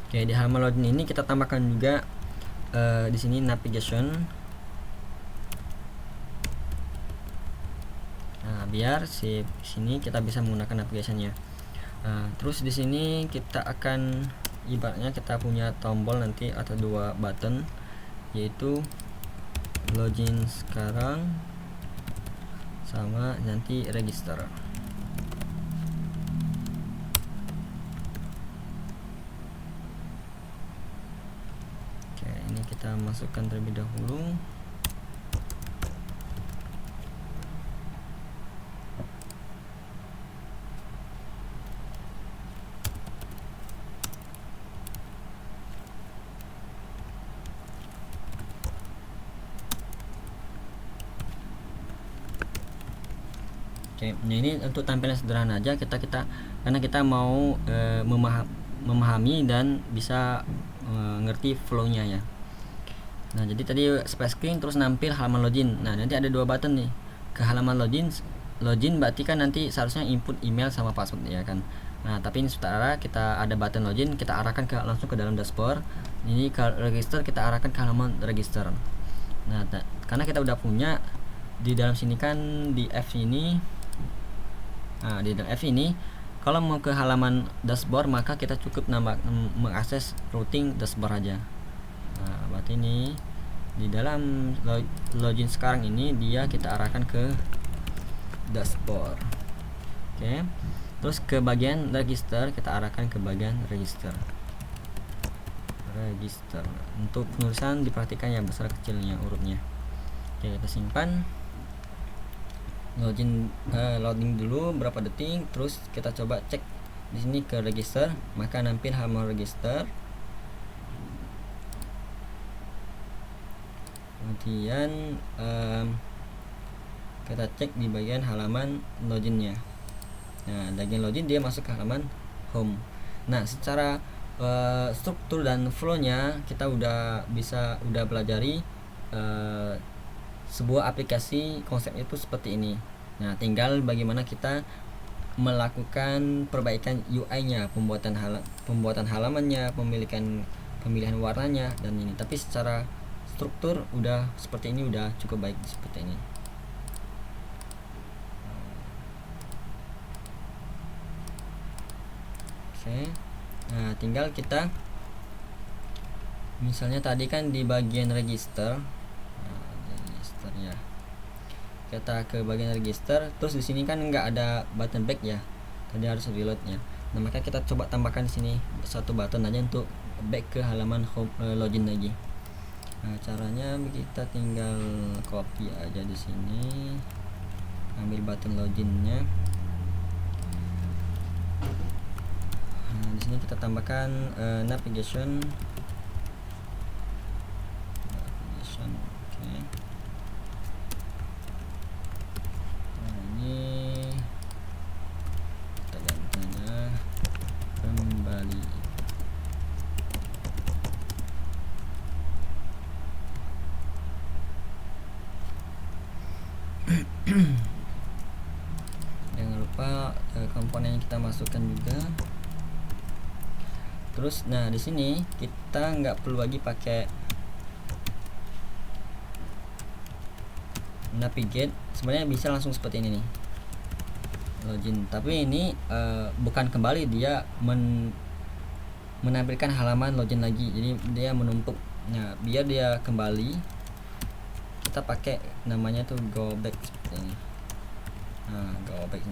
Oke, di halaman login ini kita tambahkan juga di sini navigation. Nah, biar sini kita bisa menggunakan navigationnya. Terus di sini kita akan ibaratnya kita punya tombol nanti atau 2 button, yaitu login sekarang sama nanti register. Kita masukkan terlebih dahulu. Oke, nah ini untuk tampilan sederhana aja karena kita mau memahami dan bisa ngerti flow-nya ya. Nah, jadi tadi splash screen terus nampil halaman login. Nah, nanti ada 2 button nih. Ke halaman login berarti kan nanti seharusnya input email sama password ya kan. Nah, tapi ini sementara kita ada button login, kita arahkan langsung ke dalam dashboard. Ini ke register, kita arahkan ke halaman register. Nah, karena kita udah punya di dalam sini kan di F ini. Nah, di dalam F ini kalau mau ke halaman dashboard maka kita cukup mengakses routing dashboard aja. Nah, berarti ini di dalam login sekarang ini kita arahkan ke dashboard. Oke. Terus ke bagian register kita arahkan ke bagian register. Untuk penulisan diperhatikan ya besar kecilnya urutnya. Oke, kita simpan. Loading dulu berapa detik, terus kita coba cek di sini ke register, maka nampil halaman register. kemudian kita cek di bagian halaman loginnya. Nah, bagian login dia masuk ke halaman home. Nah, secara struktur dan flow-nya kita udah pelajari sebuah aplikasi konsepnya itu seperti ini. Nah, tinggal bagaimana kita melakukan perbaikan UI-nya, pembuatan halamannya, pemilihan warnanya dan ini. Tapi secara struktur udah seperti ini, udah cukup baik seperti ini. Oke. Nah, tinggal kita misalnya tadi kan di bagian register. Register ya. Kita ke bagian register, terus di sini kan nggak ada button back ya. Tadi harus reloadnya. Nah, maka kita coba tambahkan di sini satu button aja untuk back ke halaman home, login lagi. Nah, caranya kita tinggal copy aja di sini, ambil button loginnya. Nah, di sini kita tambahkan navigation. Oke. Nah, ini kita gantinya kembali. Jangan lupa komponen yang kita masukkan juga. Terus, nah di sini kita nggak perlu lagi pakai navigate. Sebenarnya bisa langsung seperti ini nih, login. Tapi ini bukan kembali, dia menampilkan halaman login lagi. Jadi dia menumpuk. Nah, biar dia kembali, kita pakai namanya tuh go back seperti ini. Nah, go back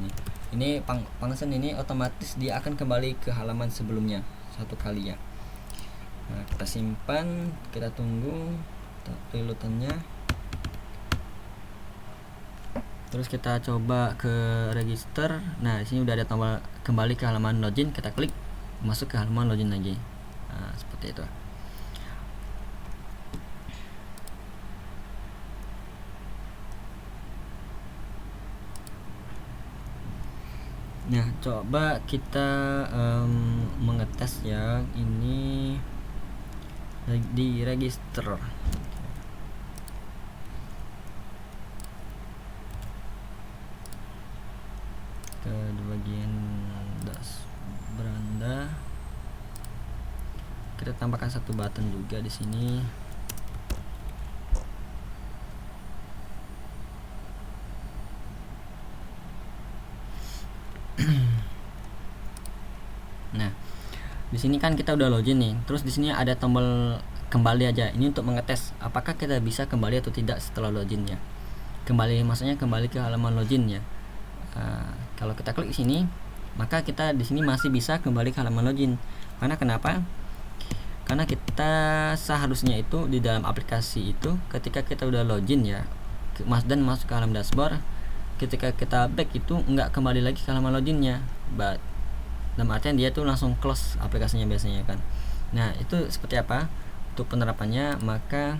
ini function ini otomatis dia akan kembali ke halaman sebelumnya satu kali ya. Nah, kita simpan, kita tunggu reloadannya. Terus kita coba ke register. Nah, di sini udah ada tombol kembali ke halaman login, kita klik masuk ke halaman login lagi. Nah, seperti itu. Nah, coba kita mengetes ya, ini di register. Ke bagian beranda, kita tambahkan satu button juga di sini. Nah, di sini kan kita udah login nih. Terus di sini ada tombol kembali aja. Ini untuk mengetes apakah kita bisa kembali atau tidak setelah login ya. Kembali maksudnya kembali ke halaman login ya. Kalau kita klik sini, maka kita di sini masih bisa kembali ke halaman login. Karena kenapa? Karena kita seharusnya itu di dalam aplikasi itu ketika kita udah login ya, dan masuk ke halaman dashboard, ketika kita back itu nggak kembali lagi ke halaman loginnya, dalam artian dia tuh langsung close aplikasinya biasanya kan. Nah, itu seperti apa untuk penerapannya? Maka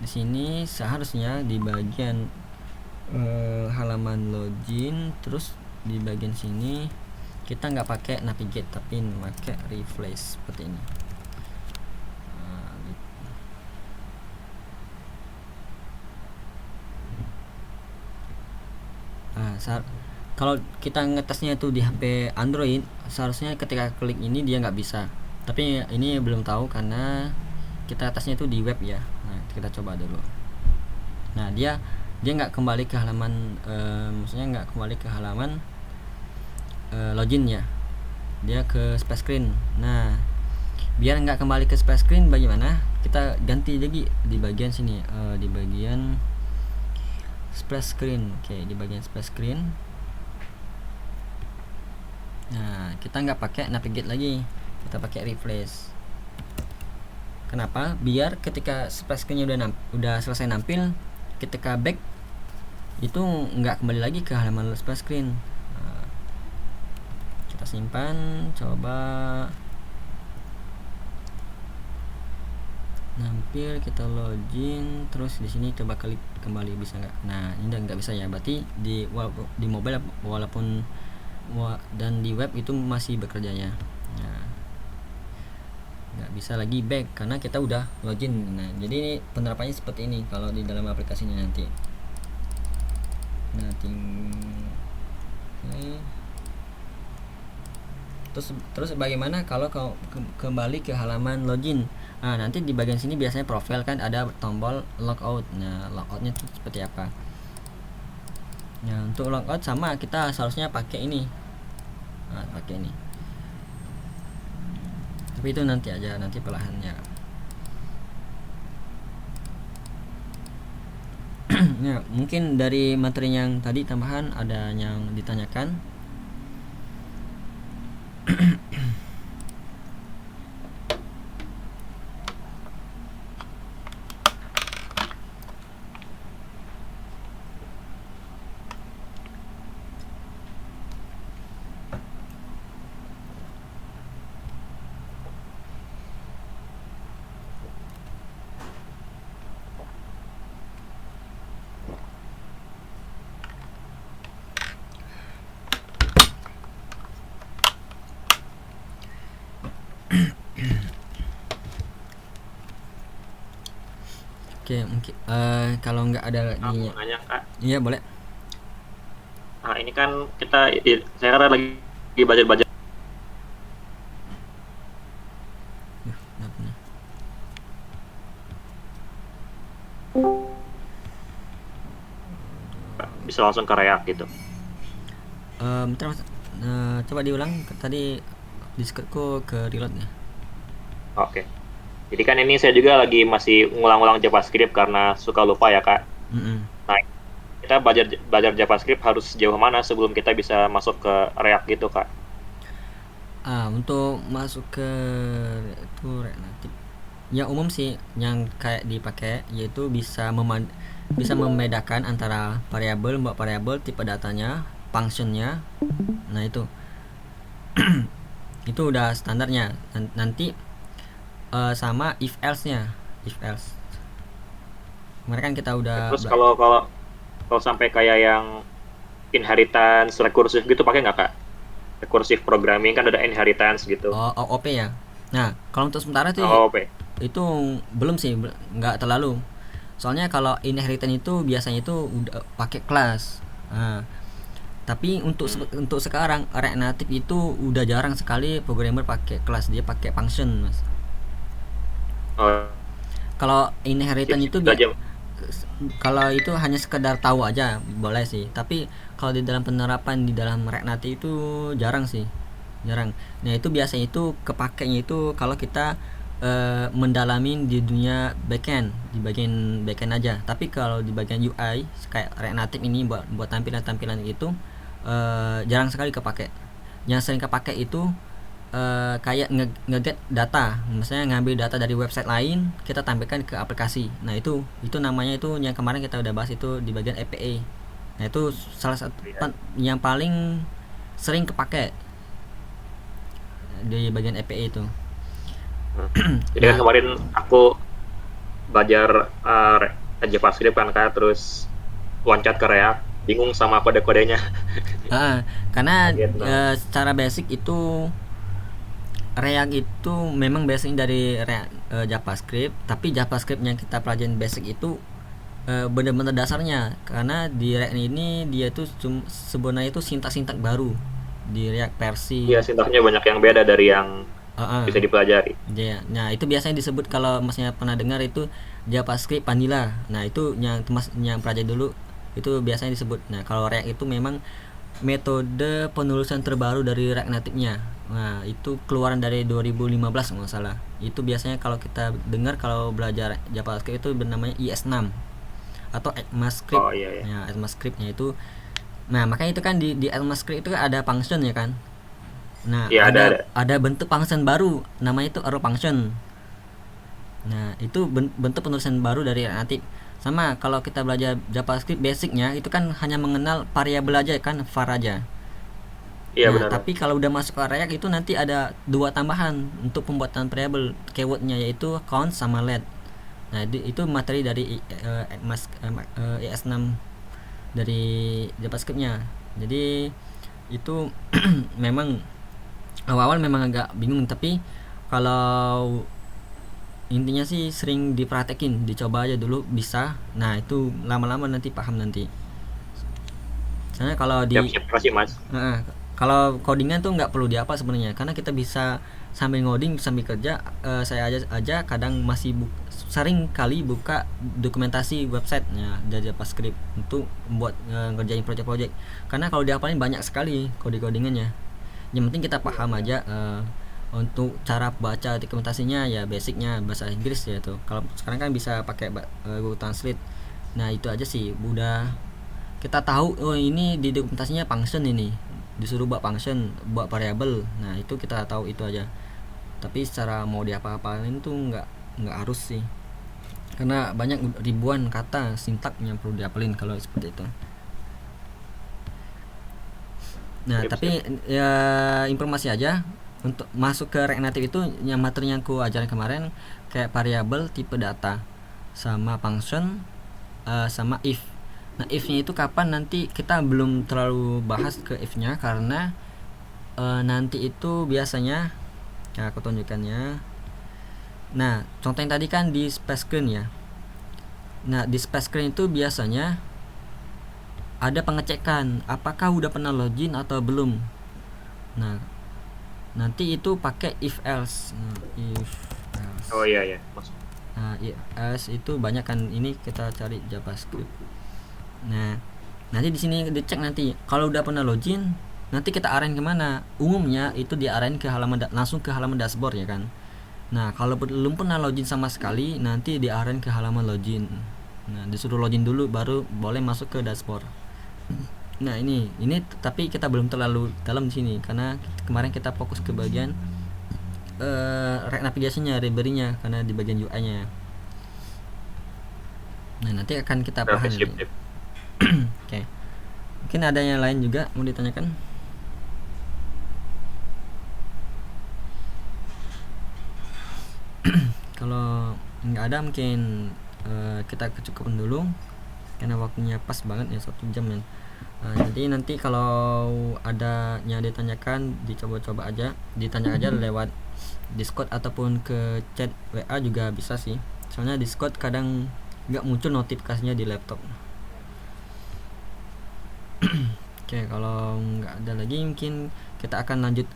di sini seharusnya di bagian halaman login, terus di bagian sini kita nggak pakai navigate tapi pakai refresh seperti ini. Kalau kita ngetesnya itu di HP Android, seharusnya ketika klik ini dia nggak bisa. Tapi ini belum tahu karena kita tesnya itu di web ya. Nah, kita coba dulu. Nah, dia nggak kembali ke halaman, maksudnya nggak kembali ke halaman login ya. Dia ke splash screen. Nah, biar nggak kembali ke splash screen bagaimana? Kita ganti lagi di bagian sini, di bagian splash screen. Oke, di bagian splash screen. Nah, kita nggak pakai navigate lagi, kita pakai refresh. Kenapa? Biar ketika splash screen-nya udah selesai nampil, ketika back itu nggak kembali lagi ke halaman splash screen. Nah, kita simpan, coba. nampil, kita login, terus di sini coba klik kembali, bisa nggak? Nah ini nggak bisa ya, berarti di mobile walaupun dan di web itu masih bekerjanya. Nah nggak bisa lagi back karena kita udah login. Nah jadi ini penerapannya seperti ini kalau di dalam aplikasinya nanti. Nah terus bagaimana kalau kembali ke halaman login? Nah nanti di bagian sini biasanya profil kan ada tombol logout. Nah logoutnya itu seperti apa? Nah untuk logout sama, kita seharusnya pakai ini. Nah pakai ini, tapi itu nanti aja, nanti perlahannya. Ya mungkin dari materi yang tadi tambahan ada yang ditanyakan. Oke, mungkin kalau nggak ada Aku mau nanya Kak. iya boleh. Nah, ini kan saya kan lagi belajar-belajar. Kenapa nih? Bisa langsung ke React gitu. Bentar mas, coba diulang tadi Discordku ke reload ya. Oke. Jadi kan ini saya juga lagi masih ngulang-ulang JavaScript karena suka lupa ya Kak. Mm-mm. Nah, kita belajar belajar JavaScript harus sejauh mana sebelum kita bisa masuk ke React gitu Kak? Untuk masuk ke itu React Native yang umum sih yang kayak dipakai, yaitu bisa membedakan antara variabel, tipe datanya, functionnya. Nah itu udah standarnya. Nanti sama if else nya, if else kemarin kan kita udah Terus kalau sampai kayak yang inheritance rekursif gitu pakai nggak Kak? Recursive programming kan ada inheritance gitu. OOP ya. Nah kalau untuk sementara tuh Oh, oke. itu belum sih, nggak terlalu. Soalnya kalau inheritance itu biasanya itu udah pakai kelas. Nah, tapi untuk sekarang React Native itu udah jarang sekali programmer pakai kelas, dia pakai function mas. Oh, Kalau sip, inheritance sip. itu Itu aja. kalau itu hanya sekedar tahu aja boleh sih, tapi kalau di dalam penerapan di dalam React Native itu jarang sih, jarang. Nah itu biasanya itu kepakainya itu kalau kita mendalami di dunia backend, di bagian backend aja. Tapi kalau di bagian UI kayak React Native ini buat tampilan-tampilan itu jarang sekali kepake. Yang sering kepake itu kayak nge-get data, misalnya ngambil data dari website lain kita tampilkan ke aplikasi. Nah itu namanya, itu yang kemarin kita udah bahas itu di bagian API. Nah itu salah satu yang paling sering kepake di bagian API itu. Jadi kan Nah kemarin aku belajar JavaScript kan Kak, terus loncat ke React, bingung sama kode-kodenya. karena Kaget banget. secara basic itu React itu memang basicnya dari JavaScript, tapi JavaScript yang kita pelajarin basic itu benar-benar dasarnya, karena di React ini dia itu sebenarnya itu sintak-sintak baru di React versi Iya, sintaksnya banyak yang beda dari yang uh, bisa dipelajari. ya. Nah itu biasanya disebut, kalau masnya pernah dengar itu JavaScript vanilla. Nah itu yang pelajari dulu itu biasanya disebut. Nah kalau React itu memang metode penulisan terbaru dari React Native-nya. Nah itu keluaran dari 2015 nggak salah. Itu biasanya kalau kita dengar kalau belajar JavaScript itu bernamanya IS6 atau ECMAScript. Oh iya ya. Ya ECMAScript-nya itu. Nah makanya itu kan di ECMAScript itu ada function ya kan. Nah Iya ada. ada bentuk function baru namanya itu arrow function. Nah itu bentuk penulisan baru dari React Native. Sama kalau kita belajar JavaScript basicnya itu kan hanya mengenal variabel aja kan, var aja. Iya Nah benar. tapi kalau udah masuk ke React itu nanti ada dua tambahan untuk pembuatan variabel keywordnya, yaitu count sama let. Nah, itu materi dari ES6 dari JavaScript-nya. Jadi itu memang awal-awal memang agak bingung, tapi kalau intinya sih sering dipraktekin, dicoba aja dulu bisa. Nah, itu lama-lama nanti paham nanti. Soalnya kalau Siap, di siap. Terima kasih, Mas. kalau codingan tuh nggak perlu diapa sebenarnya, karena kita bisa sambil ngoding sambil kerja. Saya aja kadang masih sering kali buka dokumentasi websitenya dari JavaScript untuk buat ngerjain project-project, karena kalau diapalin banyak sekali codingannya. Yang penting kita paham aja. Untuk cara baca dokumentasinya ya basicnya bahasa Inggris ya tuh. Kalau sekarang kan bisa pakai Google Translate. Nah, itu aja sih udah kita tahu. Oh, ini di dokumentasinya function, ini disuruh buat function, buat variable. Nah, itu kita tahu itu aja. Tapi secara mau diapa-apain tuh nggak harus sih, karena banyak ribuan kata sintak yang perlu diapelin kalau seperti itu. Nah, Siap, tapi siap. ya informasi aja, untuk masuk ke React Native itu yang materi yang aku ajarin kemarin kayak variable, tipe data, sama function, sama if. Nah, if-nya itu kapan nanti kita belum terlalu bahas ke if-nya, karena nanti itu biasanya ya aku tunjukkannya. Nah, contoh yang tadi kan di space screen ya. Nah, di space screen itu biasanya ada pengecekan apakah udah pernah login atau belum. Nah, nanti itu pakai if else. If else. Oh iya, iya. Mas. Nah, if else itu banyak kan, ini kita cari JavaScript. Nah, nanti di sini dicek nanti kalau udah pernah login, nanti kita arahin kemana. Umumnya itu diarahin ke halaman langsung ke halaman dashboard ya kan. Nah, kalau belum pernah login sama sekali, nanti diarahin ke halaman login. Nah, disuruh login dulu baru boleh masuk ke dashboard. Nah, ini tapi kita belum terlalu dalam di sini karena kemarin kita fokus ke bagian React navigasinya, library-nya, karena di bagian UI-nya. Nah, nanti akan kita Oke, paham sip, nanti. sip. Oke. Mungkin ada yang lain juga mau ditanyakan? Kalau nggak ada mungkin kita kecukupan dulu karena waktunya pas banget ya, 1 jam ya. Jadi nanti kalau ada yang ditanyakan dicoba-coba aja, ditanya aja lewat Discord ataupun ke chat WA juga bisa sih. Soalnya Discord kadang nggak muncul notifikasinya di laptop. Oke, kalau nggak ada lagi mungkin kita akan lanjut.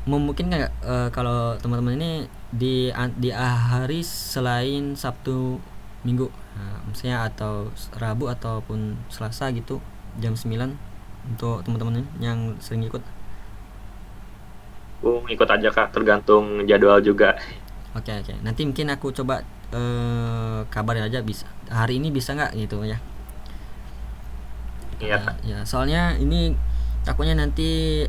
Mungkin nggak kalau teman-teman ini di hari selain Sabtu Minggu, misalnya atau Rabu ataupun Selasa gitu jam 9 untuk teman-teman yang sering ikut. Ikut aja, Kak. Tergantung jadwal juga. Oke, nanti mungkin aku coba kabarin aja bisa hari ini bisa nggak gitu ya. Iya, Kak. Ya soalnya ini takutnya nanti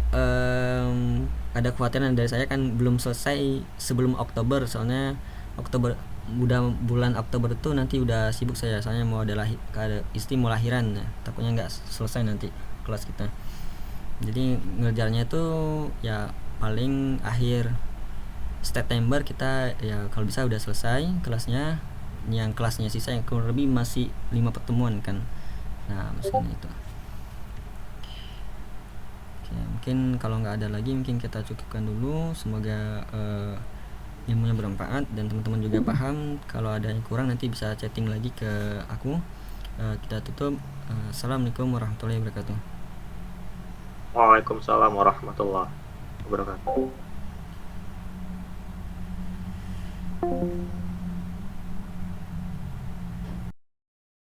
ada kekhawatiran dari saya kan belum selesai sebelum Oktober. Soalnya Oktober udah bulan Oktober itu nanti udah sibuk saya, soalnya mau ada istri mau lahiran. Nah, takutnya nggak selesai nanti kelas kita. Jadi ngerjaannya itu ya paling akhir September kita ya kalau bisa udah selesai kelasnya. Yang kelasnya sisa yang kurang lebih masih 5 pertemuan kan. Nah, maksudnya itu. Oke, mungkin kalau nggak ada lagi mungkin kita cukupkan dulu. Semoga ilmunya bermanfaat dan teman-teman juga paham. Kalau ada yang kurang nanti bisa chatting lagi ke aku. Kita tutup. Assalamualaikum warahmatullahi wabarakatuh. Waalaikumsalam warahmatullahi wabarakatuh.